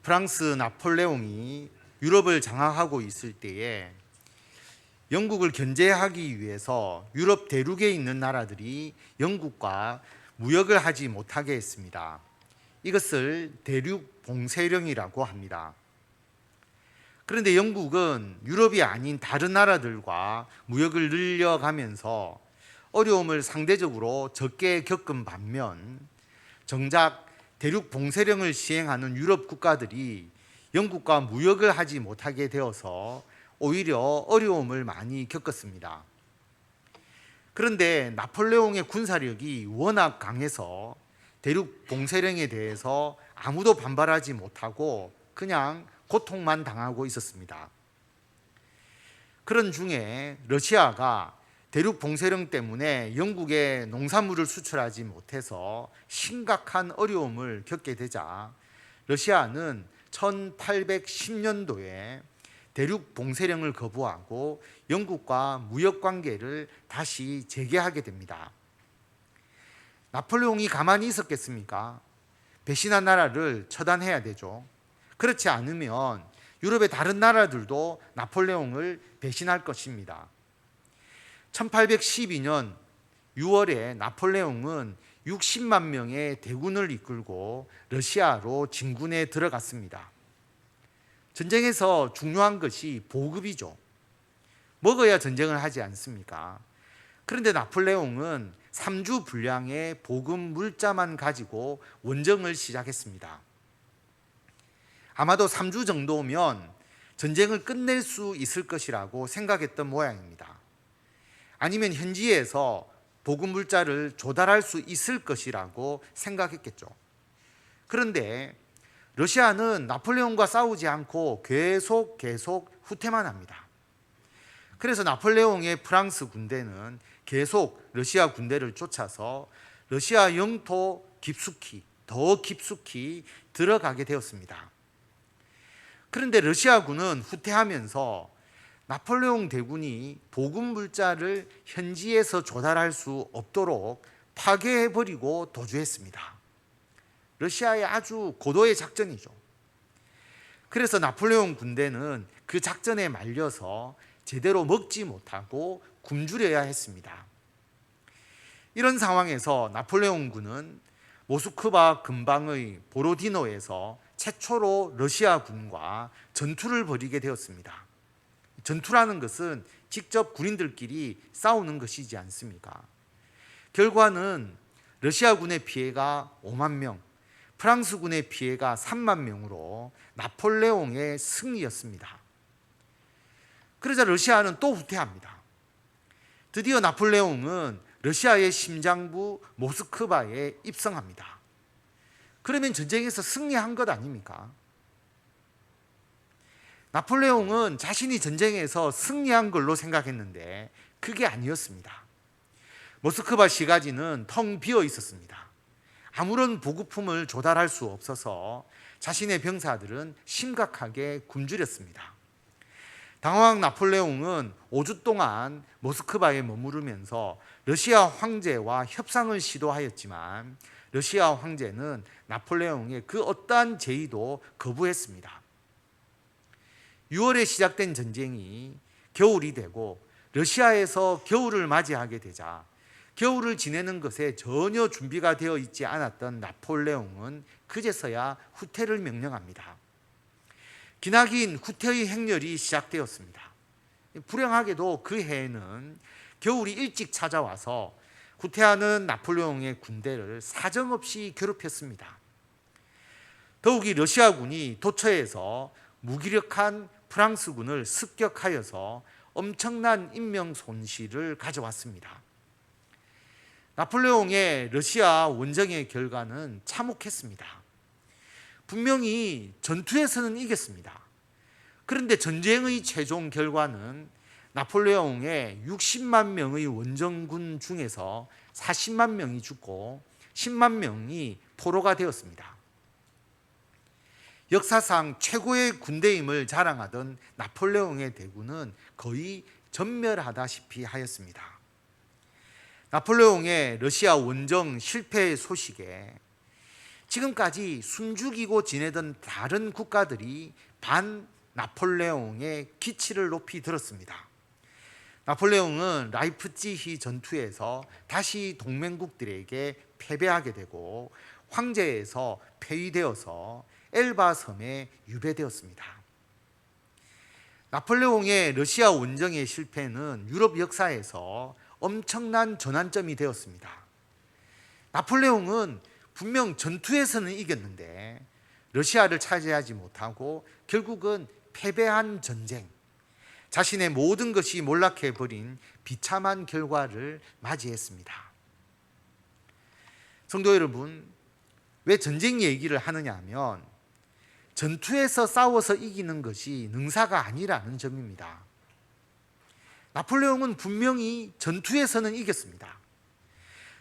프랑스 나폴레옹이 유럽을 장악하고 있을 때에 영국을 견제하기 위해서 유럽 대륙에 있는 나라들이 영국과 무역을 하지 못하게 했습니다. 이것을 대륙 봉쇄령이라고 합니다. 그런데 영국은 유럽이 아닌 다른 나라들과 무역을 늘려가면서 어려움을 상대적으로 적게 겪은 반면 정작 대륙 봉쇄령을 시행하는 유럽 국가들이 영국과 무역을 하지 못하게 되어서 오히려 어려움을 많이 겪었습니다. 그런데 나폴레옹의 군사력이 워낙 강해서 대륙 봉쇄령에 대해서 아무도 반발하지 못하고 그냥 고통만 당하고 있었습니다. 그런 중에 러시아가 대륙 봉쇄령 때문에 영국에 농산물을 수출하지 못해서 심각한 어려움을 겪게 되자 러시아는 1810년도에 대륙 봉쇄령을 거부하고 영국과 무역 관계를 다시 재개하게 됩니다. 나폴레옹이 가만히 있었겠습니까? 배신한 나라를 처단해야 되죠. 그렇지 않으면 유럽의 다른 나라들도 나폴레옹을 배신할 것입니다. 1812년 6월에 나폴레옹은 60만 명의 대군을 이끌고 러시아로 진군에 들어갔습니다. 전쟁에서 중요한 것이 보급이죠. 먹어야 전쟁을 하지 않습니까? 그런데 나폴레옹은 3주 분량의 보급 물자만 가지고 원정을 시작했습니다. 아마도 3주 정도면 전쟁을 끝낼 수 있을 것이라고 생각했던 모양입니다. 아니면 현지에서 보급 물자를 조달할 수 있을 것이라고 생각했겠죠. 그런데 러시아는 나폴레옹과 싸우지 않고 계속 후퇴만 합니다. 그래서 나폴레옹의 프랑스 군대는 계속 러시아 군대를 쫓아서 러시아 영토 더 깊숙이 들어가게 되었습니다. 그런데 러시아군은 후퇴하면서 나폴레옹 대군이 보급 물자를 현지에서 조달할 수 없도록 파괴해버리고 도주했습니다. 러시아의 아주 고도의 작전이죠. 그래서 나폴레옹 군대는 그 작전에 말려서 제대로 먹지 못하고 굶주려야 했습니다. 이런 상황에서 나폴레옹 군은 모스크바 근방의 보로디노에서 최초로 러시아 군과 전투를 벌이게 되었습니다. 전투라는 것은 직접 군인들끼리 싸우는 것이지 않습니까? 결과는 러시아 군의 피해가 5만 명, 프랑스 군의 피해가 3만 명으로 나폴레옹의 승리였습니다. 그러자 러시아는 또 후퇴합니다. 드디어 나폴레옹은 러시아의 심장부 모스크바에 입성합니다. 그러면 전쟁에서 승리한 것 아닙니까? 나폴레옹은 자신이 전쟁에서 승리한 걸로 생각했는데 그게 아니었습니다. 모스크바 시가지는 텅 비어 있었습니다. 아무런 보급품을 조달할 수 없어서 자신의 병사들은 심각하게 굶주렸습니다. 당황한 나폴레옹은 5주 동안 모스크바에 머무르면서 러시아 황제와 협상을 시도하였지만 러시아 황제는 나폴레옹의 그 어떠한 제의도 거부했습니다. 6월에 시작된 전쟁이 겨울이 되고 러시아에서 겨울을 맞이하게 되자 겨울을 지내는 것에 전혀 준비가 되어 있지 않았던 나폴레옹은 그제서야 후퇴를 명령합니다. 기나긴 후퇴의 행렬이 시작되었습니다. 불행하게도 그 해에는 겨울이 일찍 찾아와서 후퇴하는 나폴레옹의 군대를 사정없이 괴롭혔습니다. 더욱이 러시아군이 도처에서 무기력한 프랑스군을 습격하여서 엄청난 인명 손실을 가져왔습니다. 나폴레옹의 러시아 원정의 결과는 참혹했습니다. 분명히 전투에서는 이겼습니다. 그런데 전쟁의 최종 결과는 나폴레옹의 60만 명의 원정군 중에서 40만 명이 죽고 10만 명이 포로가 되었습니다. 역사상 최고의 군대임을 자랑하던 나폴레옹의 대군은 거의 전멸하다시피 하였습니다. 나폴레옹의 러시아 원정 실패 소식에 지금까지 숨죽이고 지내던 다른 국가들이 반 나폴레옹의 기치를 높이 들었습니다. 나폴레옹은 라이프치히 전투에서 다시 동맹국들에게 패배하게 되고 황제에서 폐위되어서 엘바 섬에 유배되었습니다. 나폴레옹의 러시아 원정의 실패는 유럽 역사에서 엄청난 전환점이 되었습니다. 나폴레옹은 분명 전투에서는 이겼는데 러시아를 차지하지 못하고 결국은 패배한 전쟁, 자신의 모든 것이 몰락해버린 비참한 결과를 맞이했습니다. 성도 여러분, 왜 전쟁 얘기를 하느냐 하면 전투에서 싸워서 이기는 것이 능사가 아니라는 점입니다. 나폴레옹은 분명히 전투에서는 이겼습니다.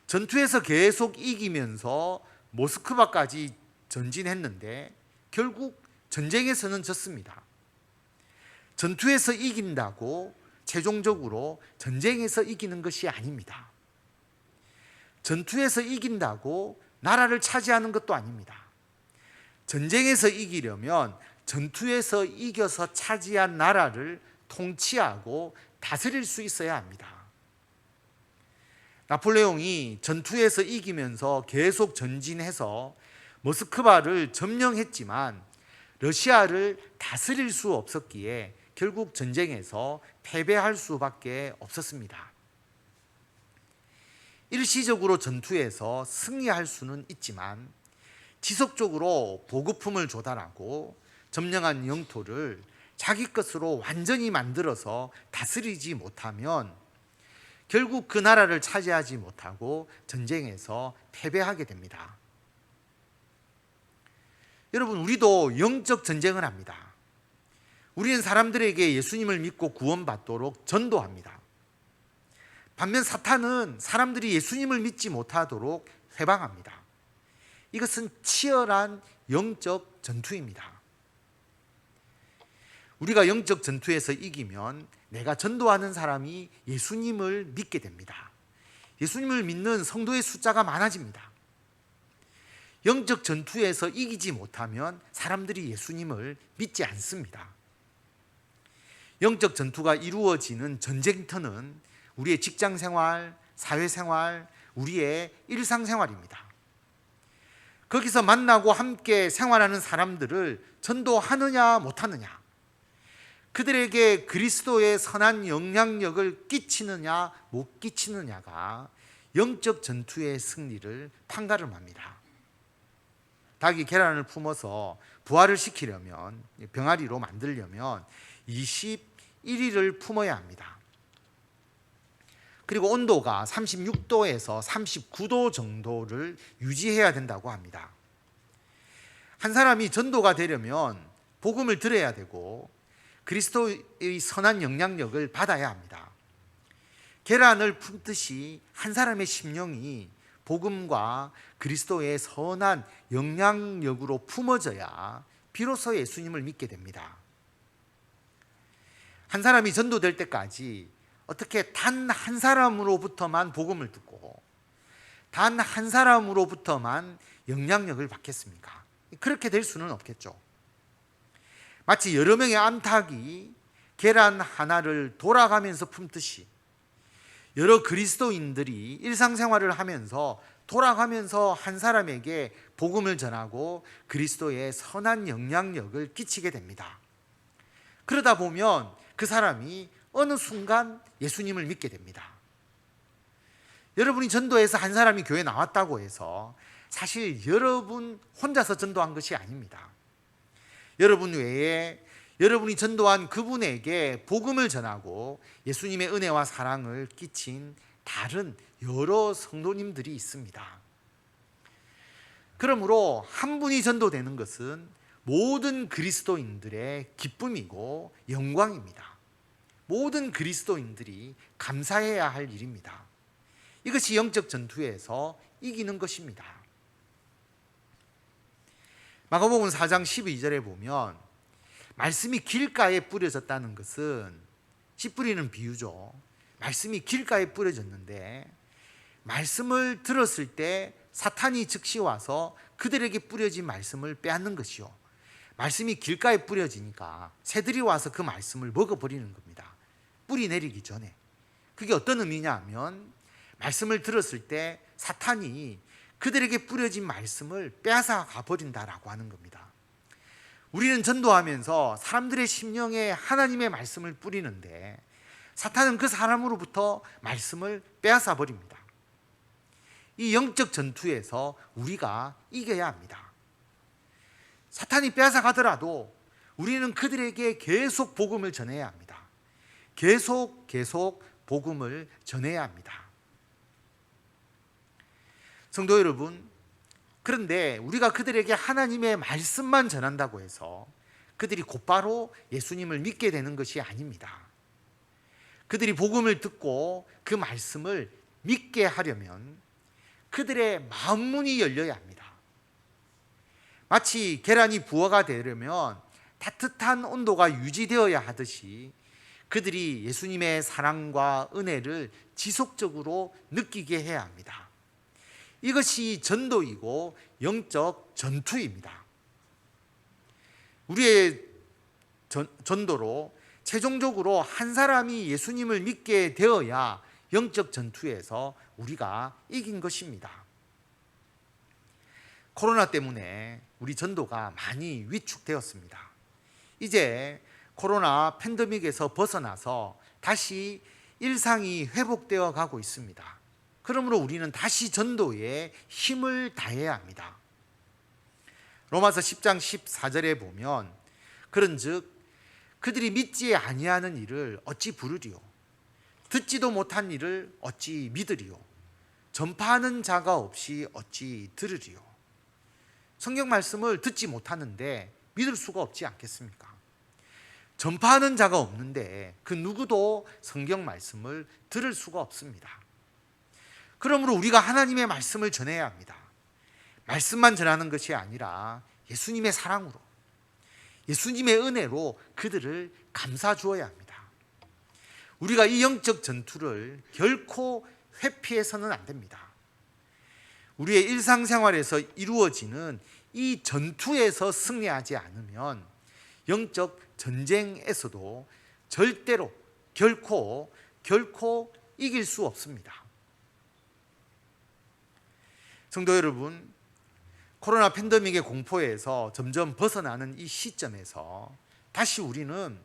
전투에서 계속 이기면서 모스크바까지 전진했는데 결국 전쟁에서는 졌습니다. 전투에서 이긴다고 최종적으로 전쟁에서 이기는 것이 아닙니다. 전투에서 이긴다고 나라를 차지하는 것도 아닙니다. 전쟁에서 이기려면 전투에서 이겨서 차지한 나라를 통치하고 다스릴 수 있어야 합니다. 나폴레옹이 전투에서 이기면서 계속 전진해서 모스크바를 점령했지만 러시아를 다스릴 수 없었기에 결국 전쟁에서 패배할 수밖에 없었습니다. 일시적으로 전투에서 승리할 수는 있지만 지속적으로 보급품을 조달하고 점령한 영토를 자기 것으로 완전히 만들어서 다스리지 못하면 결국 그 나라를 차지하지 못하고 전쟁에서 패배하게 됩니다. 여러분, 우리도 영적 전쟁을 합니다. 우리는 사람들에게 예수님을 믿고 구원받도록 전도합니다. 반면 사탄은 사람들이 예수님을 믿지 못하도록 회방합니다. 이것은 치열한 영적 전투입니다. 우리가 영적 전투에서 이기면 내가 전도하는 사람이 예수님을 믿게 됩니다. 예수님을 믿는 성도의 숫자가 많아집니다. 영적 전투에서 이기지 못하면 사람들이 예수님을 믿지 않습니다. 영적 전투가 이루어지는 전쟁터는 우리의 직장 생활, 사회 생활, 우리의 일상 생활입니다. 거기서 만나고 함께 생활하는 사람들을 전도하느냐 못하느냐, 그들에게 그리스도의 선한 영향력을 끼치느냐 못 끼치느냐가 영적 전투의 승리를 판가름합니다. 닭이 계란을 품어서 부화를 시키려면, 병아리로 만들려면 21일을 품어야 합니다. 그리고 온도가 36도에서 39도 정도를 유지해야 된다고 합니다. 한 사람이 전도가 되려면 복음을 들어야 되고 그리스도의 선한 영향력을 받아야 합니다. 계란을 품듯이 한 사람의 심령이 복음과 그리스도의 선한 영향력으로 품어져야 비로소 예수님을 믿게 됩니다. 한 사람이 전도될 때까지 어떻게 단 한 사람으로부터만 복음을 듣고 단 한 사람으로부터만 영향력을 받겠습니까? 그렇게 될 수는 없겠죠. 마치 여러 명의 암탉이 계란 하나를 돌아가면서 품듯이 여러 그리스도인들이 일상생활을 하면서 돌아가면서 한 사람에게 복음을 전하고 그리스도의 선한 영향력을 끼치게 됩니다. 그러다 보면 그 사람이 어느 순간 예수님을 믿게 됩니다. 여러분이 전도해서 한 사람이 교회에 나왔다고 해서 사실 여러분 혼자서 전도한 것이 아닙니다. 여러분 외에 여러분이 전도한 그분에게 복음을 전하고 예수님의 은혜와 사랑을 끼친 다른 여러 성도님들이 있습니다. 그러므로 한 분이 전도되는 것은 모든 그리스도인들의 기쁨이고 영광입니다. 모든 그리스도인들이 감사해야 할 일입니다. 이것이 영적 전투에서 이기는 것입니다. 마가복음 4장 12절에 보면 말씀이 길가에 뿌려졌다는 것은 씨 뿌리는 비유죠. 말씀이 길가에 뿌려졌는데 말씀을 들었을 때 사탄이 즉시 와서 그들에게 뿌려진 말씀을 빼앗는 것이요. 말씀이 길가에 뿌려지니까 새들이 와서 그 말씀을 먹어버리는 겁니다. 뿌리 내리기 전에. 그게 어떤 의미냐 하면 말씀을 들었을 때 사탄이 그들에게 뿌려진 말씀을 빼앗아 가버린다라고 하는 겁니다. 우리는 전도하면서 사람들의 심령에 하나님의 말씀을 뿌리는데 사탄은 그 사람으로부터 말씀을 빼앗아 버립니다. 이 영적 전투에서 우리가 이겨야 합니다. 사탄이 빼앗아 가더라도 우리는 그들에게 계속 복음을 전해야 합니다. 계속 복음을 전해야 합니다. 성도 여러분, 그런데 우리가 그들에게 하나님의 말씀만 전한다고 해서 그들이 곧바로 예수님을 믿게 되는 것이 아닙니다. 그들이 복음을 듣고 그 말씀을 믿게 하려면 그들의 마음 문이 열려야 합니다. 마치 계란이 부어가 되려면 따뜻한 온도가 유지되어야 하듯이 그들이 예수님의 사랑과 은혜를 지속적으로 느끼게 해야 합니다. 이것이 전도이고 영적 전투입니다. 우리의 전도로 최종적으로 한 사람이 예수님을 믿게 되어야 영적 전투에서 우리가 이긴 것입니다. 코로나 때문에 우리 전도가 많이 위축되었습니다. 이제 코로나 팬데믹에서 벗어나서 다시 일상이 회복되어 가고 있습니다. 그러므로 우리는 다시 전도에 힘을 다해야 합니다. 로마서 10장 14절에 보면 그런즉 그들이 믿지 아니하는 일을 어찌 부르리요? 듣지도 못한 일을 어찌 믿으리요? 전파하는 자가 없이 어찌 들으리요? 성경 말씀을 듣지 못하는데 믿을 수가 없지 않겠습니까? 전파하는 자가 없는데 그 누구도 성경 말씀을 들을 수가 없습니다. 그러므로 우리가 하나님의 말씀을 전해야 합니다. 말씀만 전하는 것이 아니라 예수님의 사랑으로, 예수님의 은혜로 그들을 감싸 주어야 합니다. 우리가 이 영적 전투를 결코 회피해서는 안 됩니다. 우리의 일상생활에서 이루어지는 이 전투에서 승리하지 않으면 영적 전쟁에서도 절대로 결코 이길 수 없습니다. 성도 여러분, 코로나 팬데믹의 공포에서 점점 벗어나는 이 시점에서 다시 우리는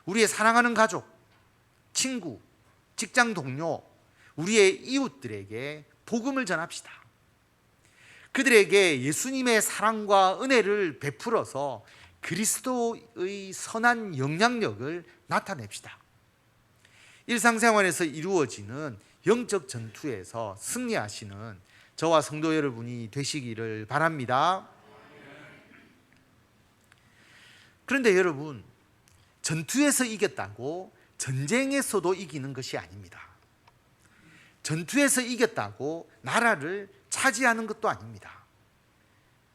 우리의 사랑하는 가족, 친구, 직장 동료, 우리의 이웃들에게 복음을 전합시다. 그들에게 예수님의 사랑과 은혜를 베풀어서 그리스도의 선한 영향력을 나타냅시다. 일상생활에서 이루어지는 영적 전투에서 승리하시는 저와 성도 여러분이 되시기를 바랍니다. 그런데 여러분, 전투에서 이겼다고 전쟁에서도 이기는 것이 아닙니다. 전투에서 이겼다고 나라를 차지하는 것도 아닙니다.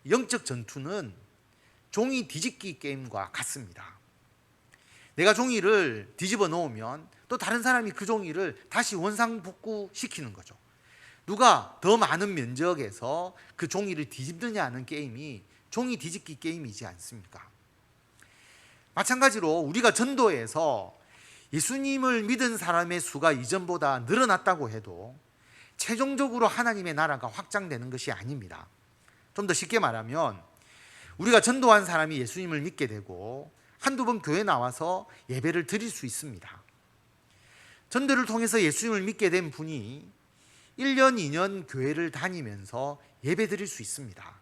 영적 전투는 종이 뒤집기 게임과 같습니다. 내가 종이를 뒤집어 놓으면 또 다른 사람이 그 종이를 다시 원상복구시키는 거죠. 누가 더 많은 면적에서 그 종이를 뒤집느냐 하는 게임이 종이 뒤집기 게임이지 않습니까? 마찬가지로 우리가 전도에서 예수님을 믿은 사람의 수가 이전보다 늘어났다고 해도 최종적으로 하나님의 나라가 확장되는 것이 아닙니다. 좀 더 쉽게 말하면 우리가 전도한 사람이 예수님을 믿게 되고 한두 번 교회 나와서 예배를 드릴 수 있습니다. 전도를 통해서 예수님을 믿게 된 분이 1년, 2년 교회를 다니면서 예배 드릴 수 있습니다.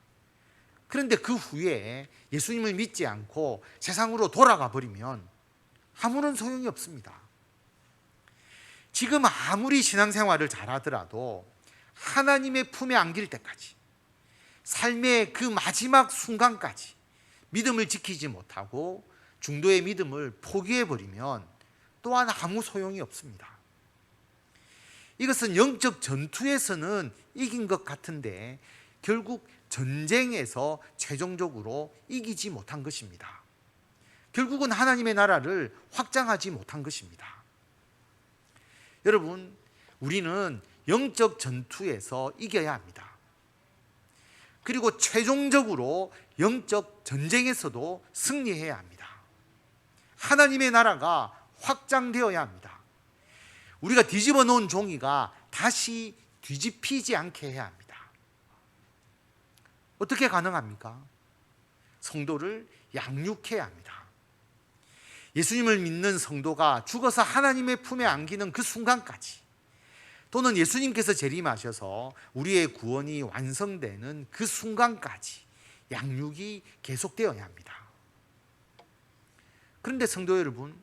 그런데 그 후에 예수님을 믿지 않고 세상으로 돌아가 버리면 아무런 소용이 없습니다. 지금 아무리 신앙생활을 잘하더라도 하나님의 품에 안길 때까지, 삶의 그 마지막 순간까지 믿음을 지키지 못하고 중도의 믿음을 포기해버리면 또한 아무 소용이 없습니다. 이것은 영적 전투에서는 이긴 것 같은데 결국 전쟁에서 최종적으로 이기지 못한 것입니다. 결국은 하나님의 나라를 확장하지 못한 것입니다. 여러분, 우리는 영적 전투에서 이겨야 합니다. 그리고 최종적으로 영적 전쟁에서도 승리해야 합니다. 하나님의 나라가 확장되어야 합니다. 우리가 뒤집어 놓은 종이가 다시 뒤집히지 않게 해야 합니다. 어떻게 가능합니까? 성도를 양육해야 합니다. 예수님을 믿는 성도가 죽어서 하나님의 품에 안기는 그 순간까지, 또는 예수님께서 재림하셔서 우리의 구원이 완성되는 그 순간까지 양육이 계속되어야 합니다. 그런데 성도 여러분,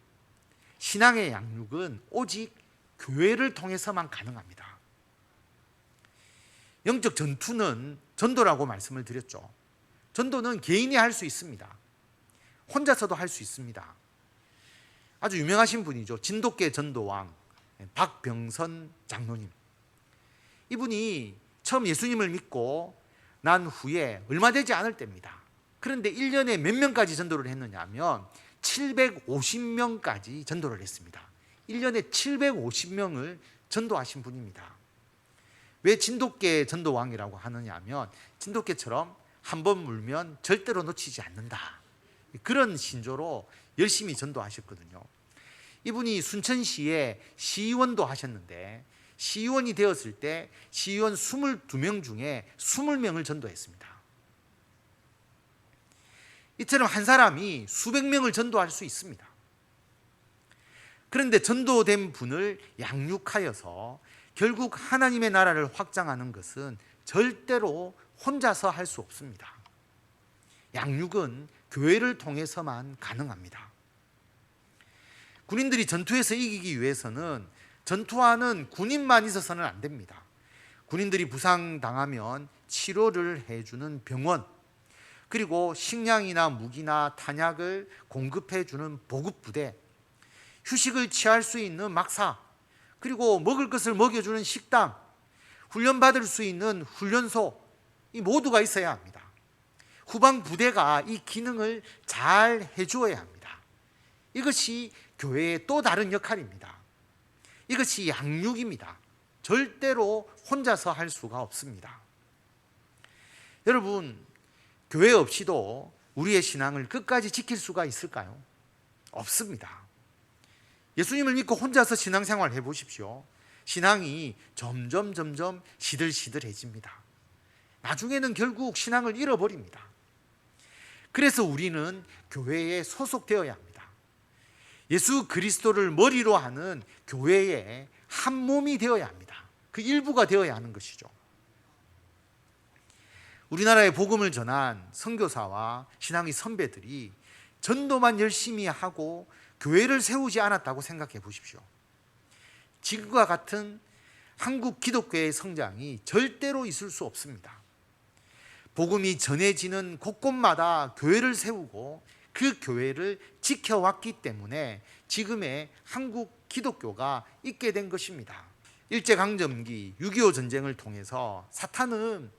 신앙의 양육은 오직 교회를 통해서만 가능합니다. 영적 전투는 전도라고 말씀을 드렸죠. 전도는 개인이 할 수 있습니다. 혼자서도 할 수 있습니다. 아주 유명하신 분이죠. 진돗개 전도왕 박병선 장로님. 이분이 처음 예수님을 믿고 난 후에 얼마 되지 않을 때입니다. 그런데 1년에 몇 명까지 전도를 했느냐 하면 750명까지 전도를 했습니다. 1년에 750명을 전도하신 분입니다. 왜 진돗개 전도왕이라고 하느냐 하면 진돗개처럼 한 번 물면 절대로 놓치지 않는다, 그런 신조로 열심히 전도하셨거든요. 이분이 순천시에 시의원도 하셨는데, 시의원이 되었을 때 시의원 22명 중에 20명을 전도했습니다. 이처럼 한 사람이 수백 명을 전도할 수 있습니다. 그런데 전도된 분을 양육하여서 결국 하나님의 나라를 확장하는 것은 절대로 혼자서 할 수 없습니다. 양육은 교회를 통해서만 가능합니다. 군인들이 전투에서 이기기 위해서는 전투하는 군인만 있어서는 안 됩니다. 군인들이 부상당하면 치료를 해주는 병원, 그리고 식량이나 무기나 탄약을 공급해주는 보급부대, 휴식을 취할 수 있는 막사, 그리고 먹을 것을 먹여주는 식당, 훈련받을 수 있는 훈련소, 이 모두가 있어야 합니다. 후방 부대가 이 기능을 잘 해주어야 합니다. 이것이 교회의 또 다른 역할입니다. 이것이 양육입니다. 절대로 혼자서 할 수가 없습니다. 여러분, 교회 없이도 우리의 신앙을 끝까지 지킬 수가 있을까요? 없습니다. 예수님을 믿고 혼자서 신앙생활 해보십시오. 신앙이 점점 시들시들해집니다. 나중에는 결국 신앙을 잃어버립니다. 그래서 우리는 교회에 소속되어야 합니다. 예수 그리스도를 머리로 하는 교회의 한 몸이 되어야 합니다. 그 일부가 되어야 하는 것이죠. 우리나라에 복음을 전한 선교사와 신앙의 선배들이 전도만 열심히 하고 교회를 세우지 않았다고 생각해 보십시오. 지금과 같은 한국 기독교의 성장이 절대로 있을 수 없습니다. 복음이 전해지는 곳곳마다 교회를 세우고 그 교회를 지켜왔기 때문에 지금의 한국 기독교가 있게 된 것입니다. 일제강점기 6.25 전쟁을 통해서 사탄은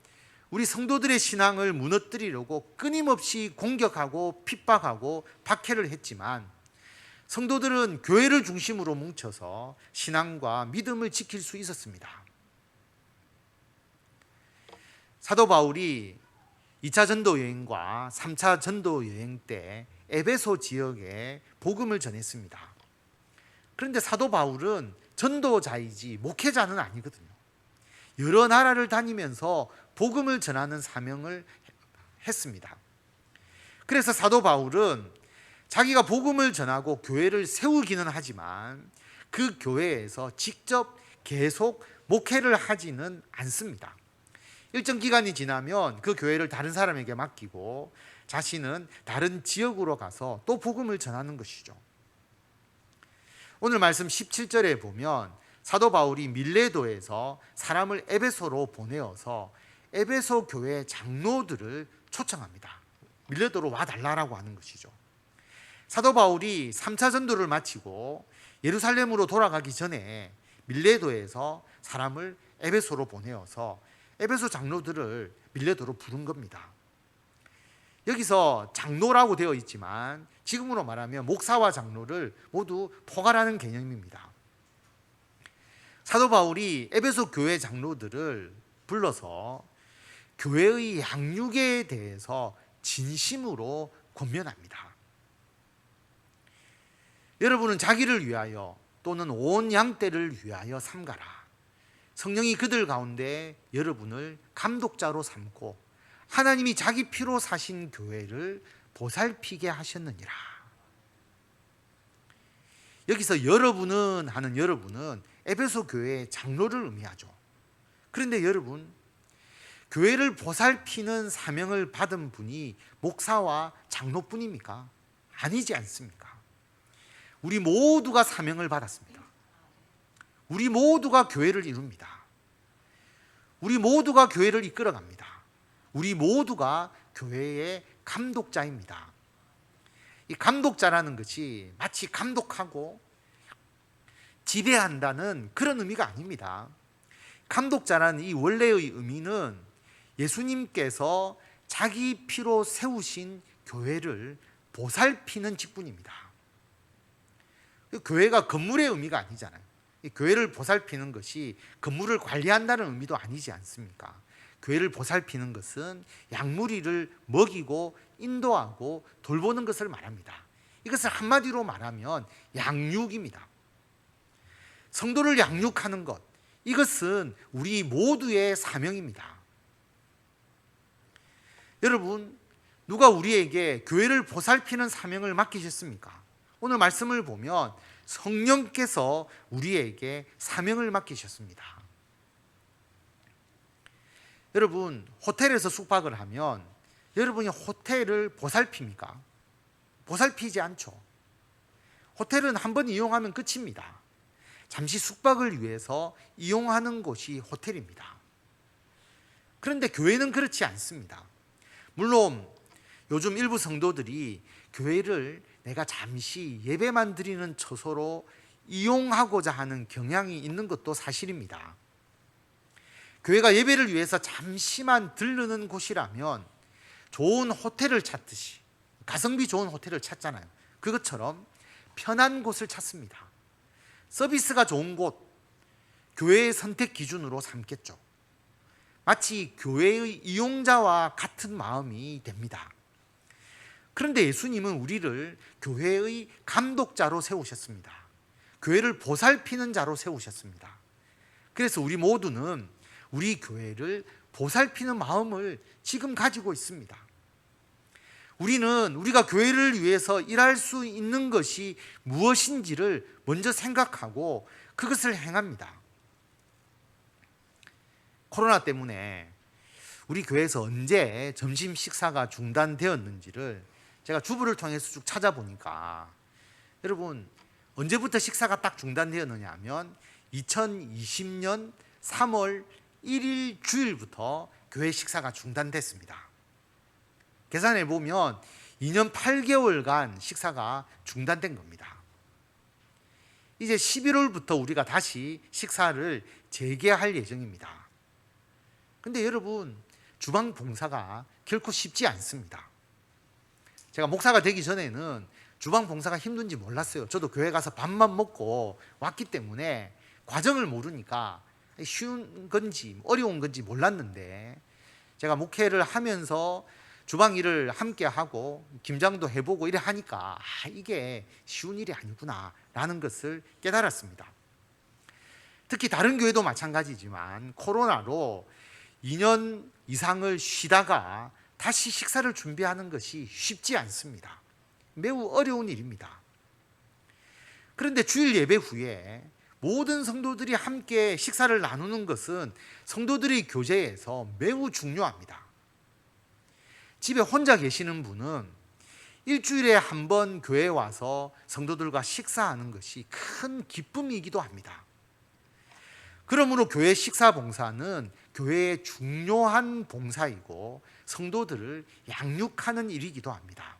우리 성도들의 신앙을 무너뜨리려고 끊임없이 공격하고 핍박하고 박해를 했지만, 성도들은 교회를 중심으로 뭉쳐서 신앙과 믿음을 지킬 수 있었습니다. 사도 바울이 2차 전도 여행과 3차 전도 여행 때 에베소 지역에 복음을 전했습니다. 그런데 사도 바울은 전도자이지 목회자는 아니거든요. 여러 나라를 다니면서 복음을 전하는 사명을 했습니다. 그래서 사도 바울은 자기가 복음을 전하고 교회를 세우기는 하지만 그 교회에서 직접 계속 목회를 하지는 않습니다. 일정 기간이 지나면 그 교회를 다른 사람에게 맡기고 자신은 다른 지역으로 가서 또 복음을 전하는 것이죠. 오늘 말씀 17절에 보면 사도 바울이 밀레도에서 사람을 에베소로 보내어서 에베소 교회 장로들을 초청합니다. 밀레도로 와달라고 하는 것이죠. 사도 바울이 3차 전도를 마치고 예루살렘으로 돌아가기 전에 밀레도에서 사람을 에베소로 보내어서 에베소 장로들을 밀레도로 부른 겁니다. 여기서 장로라고 되어 있지만 지금으로 말하면 목사와 장로를 모두 포괄하는 개념입니다. 사도 바울이 에베소 교회 장로들을 불러서 교회의 양육에 대해서 진심으로 권면합니다. 여러분은 자기를 위하여 또는 온 양떼를 위하여 삼가라. 성령이 그들 가운데 여러분을 감독자로 삼고 하나님이 자기 피로 사신 교회를 보살피게 하셨느니라. 여기서 여러분은 하는 여러분은 에베소 교회의 장로를 의미하죠. 그런데 여러분, 교회를 보살피는 사명을 받은 분이 목사와 장로뿐입니까? 아니지 않습니까? 우리 모두가 사명을 받았습니다. 우리 모두가 교회를 이룹니다. 우리 모두가 교회를 이끌어갑니다. 우리 모두가 교회의 감독자입니다. 이 감독자라는 것이 마치 감독하고 지배한다는 그런 의미가 아닙니다. 감독자라는 이 원래의 의미는 예수님께서 자기 피로 세우신 교회를 보살피는 직분입니다. 교회가 건물의 의미가 아니잖아요. 교회를 보살피는 것이 건물을 관리한다는 의미도 아니지 않습니까? 교회를 보살피는 것은 양무리를 먹이고 인도하고 돌보는 것을 말합니다. 이것을 한마디로 말하면 양육입니다. 성도를 양육하는 것, 이것은 우리 모두의 사명입니다. 여러분, 누가 우리에게 교회를 보살피는 사명을 맡기셨습니까? 오늘 말씀을 보면 성령께서 우리에게 사명을 맡기셨습니다. 여러분, 호텔에서 숙박을 하면 여러분이 호텔을 보살핍니까? 보살피지 않죠. 호텔은 한 번 이용하면 끝입니다. 잠시 숙박을 위해서 이용하는 곳이 호텔입니다. 그런데 교회는 그렇지 않습니다. 물론 요즘 일부 성도들이 교회를 내가 잠시 예배만 드리는 처소로 이용하고자 하는 경향이 있는 것도 사실입니다. 교회가 예배를 위해서 잠시만 들르는 곳이라면 좋은 호텔을 찾듯이, 가성비 좋은 호텔을 찾잖아요. 그것처럼 편한 곳을 찾습니다. 서비스가 좋은 곳, 교회의 선택 기준으로 삼겠죠. 마치 교회의 이용자와 같은 마음이 됩니다. 그런데 예수님은 우리를 교회의 감독자로 세우셨습니다. 교회를 보살피는 자로 세우셨습니다. 그래서 우리 모두는 우리 교회를 보살피는 마음을 지금 가지고 있습니다. 우리는 우리가 교회를 위해서 일할 수 있는 것이 무엇인지를 먼저 생각하고 그것을 행합니다. 코로나 때문에 우리 교회에서 언제 점심 식사가 중단되었는지를 제가 주부를 통해서 쭉 찾아보니까 여러분, 언제부터 식사가 딱 중단되었느냐 하면 2020년 3월 1일 주일부터 교회 식사가 중단됐습니다. 계산해 보면 2년 8개월간 식사가 중단된 겁니다. 이제 11월부터 우리가 다시 식사를 재개할 예정입니다. 근데 여러분, 주방 봉사가 결코 쉽지 않습니다. 제가 목사가 되기 전에는 주방 봉사가 힘든지 몰랐어요. 저도 교회 가서 밥만 먹고 왔기 때문에 과정을 모르니까 쉬운 건지 어려운 건지 몰랐는데, 제가 목회를 하면서 주방 일을 함께 하고 김장도 해보고 이래 하니까 이게 쉬운 일이 아니구나 라는 것을 깨달았습니다. 특히 다른 교회도 마찬가지지만 코로나로 2년 이상을 쉬다가 다시 식사를 준비하는 것이 쉽지 않습니다. 매우 어려운 일입니다. 그런데 주일 예배 후에 모든 성도들이 함께 식사를 나누는 것은 성도들의 교제에서 매우 중요합니다. 집에 혼자 계시는 분은 일주일에 한 번 교회에 와서 성도들과 식사하는 것이 큰 기쁨이기도 합니다. 그러므로 교회 식사 봉사는 교회의 중요한 봉사이고 성도들을 양육하는 일이기도 합니다.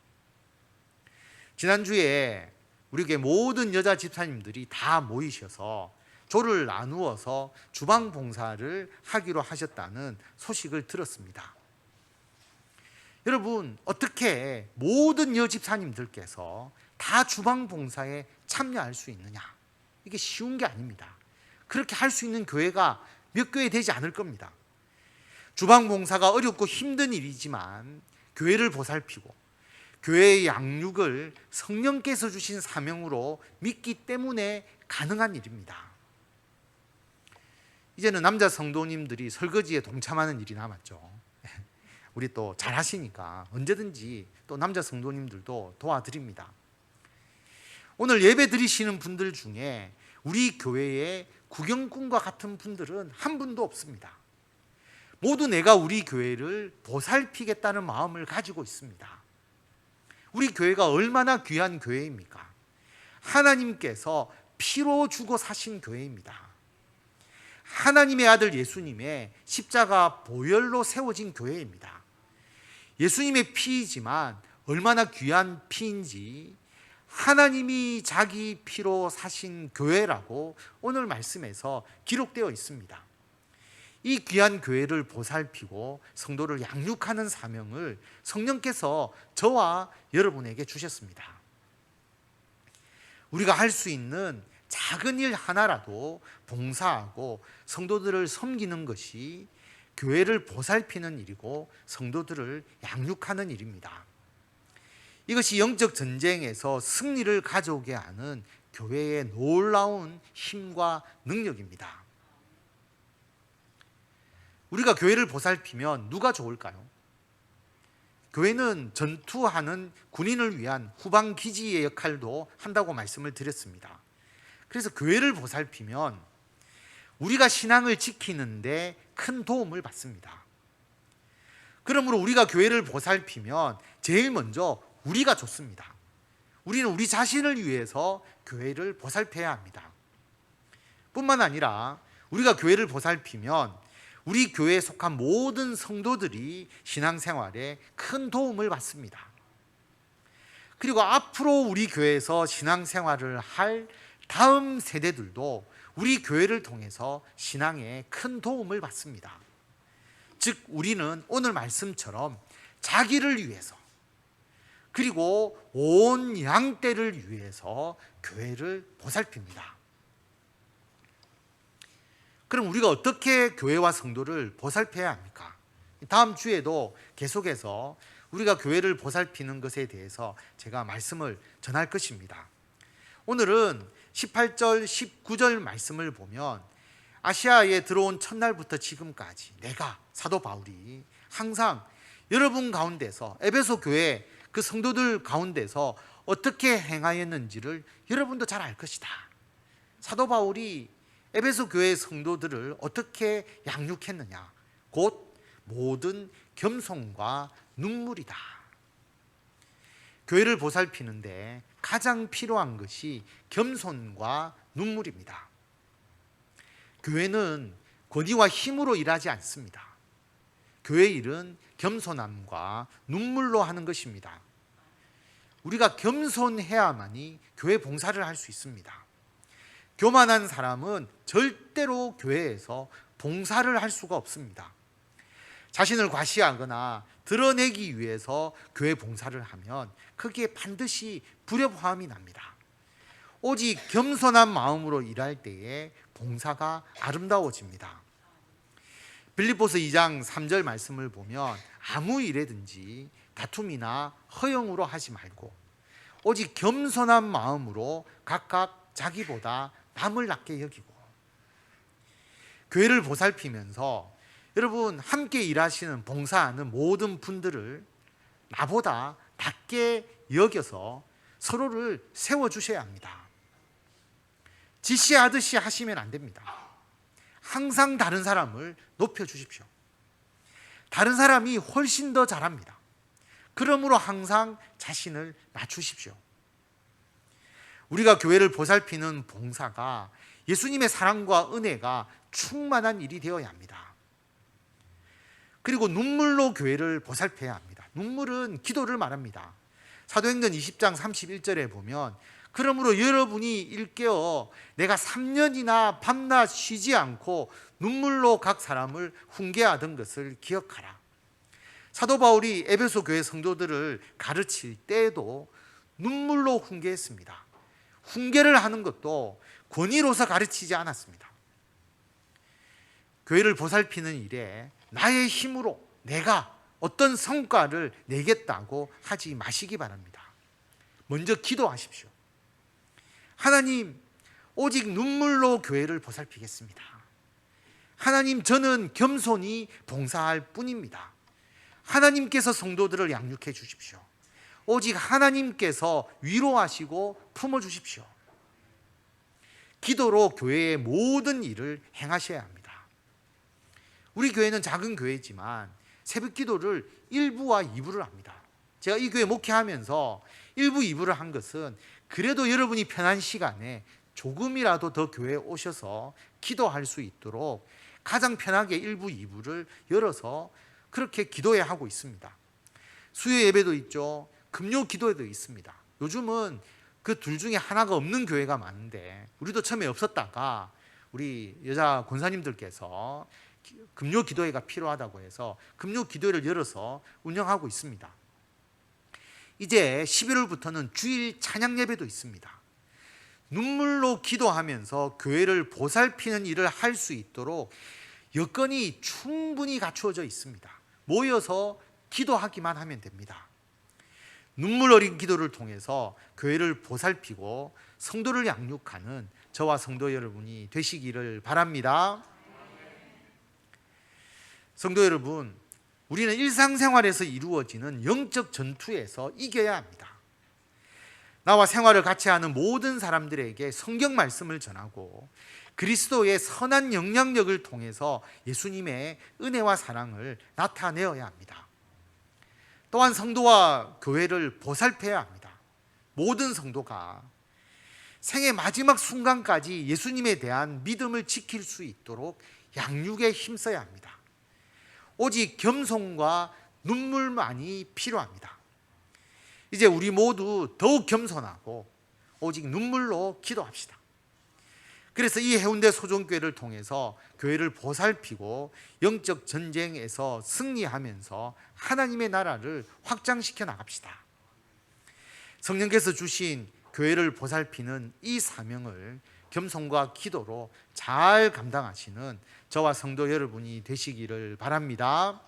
지난주에 우리 교회 모든 여자 집사님들이 다 모이셔서 조를 나누어서 주방 봉사를 하기로 하셨다는 소식을 들었습니다. 여러분, 어떻게 모든 여집사님들께서 다 주방 봉사에 참여할 수 있느냐? 이게 쉬운 게 아닙니다. 그렇게 할 수 있는 교회가 몇 교회 되지 않을 겁니다. 주방 봉사가 어렵고 힘든 일이지만 교회를 보살피고 교회의 양육을 성령께서 주신 사명으로 믿기 때문에 가능한 일입니다. 이제는 남자 성도님들이 설거지에 동참하는 일이 남았죠. 우리 또 잘하시니까 언제든지 또 남자 성도님들도 도와드립니다. 오늘 예배 드리시는 분들 중에 우리 교회에 구경꾼과 같은 분들은 한 분도 없습니다. 모두 내가 우리 교회를 보살피겠다는 마음을 가지고 있습니다. 우리 교회가 얼마나 귀한 교회입니까? 하나님께서 피로 주고 사신 교회입니다. 하나님의 아들 예수님의 십자가 보혈로 세워진 교회입니다. 예수님의 피이지만 얼마나 귀한 피인지 하나님이 자기 피로 사신 교회라고 오늘 말씀에서 기록되어 있습니다. 이 귀한 교회를 보살피고 성도를 양육하는 사명을 성령께서 저와 여러분에게 주셨습니다. 우리가 할 수 있는 작은 일 하나라도 봉사하고 성도들을 섬기는 것이 교회를 보살피는 일이고 성도들을 양육하는 일입니다. 이것이 영적 전쟁에서 승리를 가져오게 하는 교회의 놀라운 힘과 능력입니다. 우리가 교회를 보살피면 누가 좋을까요? 교회는 전투하는 군인을 위한 후방기지의 역할도 한다고 말씀을 드렸습니다. 그래서 교회를 보살피면 우리가 신앙을 지키는데 큰 도움을 받습니다. 그러므로 우리가 교회를 보살피면 제일 먼저 우리가 좋습니다. 우리는 우리 자신을 위해서 교회를 보살펴야 합니다. 뿐만 아니라 우리가 교회를 보살피면 우리 교회에 속한 모든 성도들이 신앙생활에 큰 도움을 받습니다. 그리고 앞으로 우리 교회에서 신앙생활을 할 다음 세대들도 우리 교회를 통해서 신앙에 큰 도움을 받습니다. 즉 우리는 오늘 말씀처럼 자기를 위해서 그리고 온 양떼를 위해서 교회를 보살핍니다. 그럼 우리가 어떻게 교회와 성도를 보살펴야 합니까? 다음 주에도 계속해서 우리가 교회를 보살피는 것에 대해서 제가 말씀을 전할 것입니다. 오늘은 18절, 19절 말씀을 보면 아시아에 들어온 첫날부터 지금까지 내가 사도 바울이 항상 여러분 가운데서 에베소 교회 그 성도들 가운데서 어떻게 행하였는지를 여러분도 잘 알 것이다. 사도 바울이 에베소 교회 성도들을 어떻게 양육했느냐? 곧 모든 겸손과 눈물이다. 교회를 보살피는데 가장 필요한 것이 겸손과 눈물입니다. 교회는 권위와 힘으로 일하지 않습니다. 교회 일은 겸손함과 눈물로 하는 것입니다. 우리가 겸손해야만이 교회 봉사를 할 수 있습니다. 교만한 사람은 절대로 교회에서 봉사를 할 수가 없습니다. 자신을 과시하거나 드러내기 위해서 교회 봉사를 하면 거기에 반드시 불협화음이 납니다. 오직 겸손한 마음으로 일할 때에 봉사가 아름다워집니다. 빌립보서 2장 3절 말씀을 보면 아무 일에든지 다툼이나 허영으로 하지 말고 오직 겸손한 마음으로 각각 자기보다 남을 낮게 여기고. 교회를 보살피면서 여러분 함께 일하시는 봉사하는 모든 분들을 나보다 낮게 여겨서 서로를 세워주셔야 합니다. 지시하듯이 하시면 안 됩니다. 항상 다른 사람을 높여주십시오. 다른 사람이 훨씬 더 잘합니다. 그러므로 항상 자신을 낮추십시오. 우리가 교회를 보살피는 봉사가 예수님의 사랑과 은혜가 충만한 일이 되어야 합니다. 그리고 눈물로 교회를 보살펴야 합니다. 눈물은 기도를 말합니다. 사도행전 20장 31절에 보면 그러므로 여러분이 일깨어 내가 3년이나 밤낮 쉬지 않고 눈물로 각 사람을 훈계하던 것을 기억하라. 사도 바울이 에베소 교회 성도들을 가르칠 때에도 눈물로 훈계했습니다. 훈계를 하는 것도 권위로서 가르치지 않았습니다. 교회를 보살피는 일에 나의 힘으로 내가 어떤 성과를 내겠다고 하지 마시기 바랍니다. 먼저 기도하십시오. 하나님, 오직 눈물로 교회를 보살피겠습니다. 하나님, 저는 겸손히 봉사할 뿐입니다. 하나님께서 성도들을 양육해 주십시오. 오직 하나님께서 위로하시고 품어주십시오. 기도로 교회의 모든 일을 행하셔야 합니다. 우리 교회는 작은 교회지만 새벽 기도를 1부와 2부를 합니다. 제가 이 교회 목회하면서 1부, 2부를 한 것은 그래도 여러분이 편한 시간에 조금이라도 더 교회에 오셔서 기도할 수 있도록 가장 편하게 1부, 2부를 열어서 그렇게 기도해야 하고 있습니다. 수요 예배도 있죠. 금요 기도회도 있습니다. 요즘은 그 둘 중에 하나가 없는 교회가 많은데 우리도 처음에 없었다가 우리 여자 권사님들께서 금요 기도회가 필요하다고 해서 금요 기도회를 열어서 운영하고 있습니다. 이제 11월부터는 주일 찬양 예배도 있습니다. 눈물로 기도하면서 교회를 보살피는 일을 할 수 있도록 여건이 충분히 갖추어져 있습니다. 모여서 기도하기만 하면 됩니다. 눈물 어린 기도를 통해서 교회를 보살피고 성도를 양육하는 저와 성도 여러분이 되시기를 바랍니다. 성도 여러분, 우리는 일상생활에서 이루어지는 영적 전투에서 이겨야 합니다. 나와 생활을 같이 하는 모든 사람들에게 성경 말씀을 전하고 그리스도의 선한 영향력을 통해서 예수님의 은혜와 사랑을 나타내어야 합니다. 또한 성도와 교회를 보살펴야 합니다. 모든 성도가 생의 마지막 순간까지 예수님에 대한 믿음을 지킬 수 있도록 양육에 힘써야 합니다. 오직 겸손과 눈물만이 필요합니다. 이제 우리 모두 더욱 겸손하고 오직 눈물로 기도합시다. 그래서 이 해운대 소정교회를 통해서 교회를 보살피고 영적 전쟁에서 승리하면서 하나님의 나라를 확장시켜 나갑시다. 성령께서 주신 교회를 보살피는 이 사명을 겸손과 기도로 잘 감당하시는 저와 성도 여러분이 되시기를 바랍니다.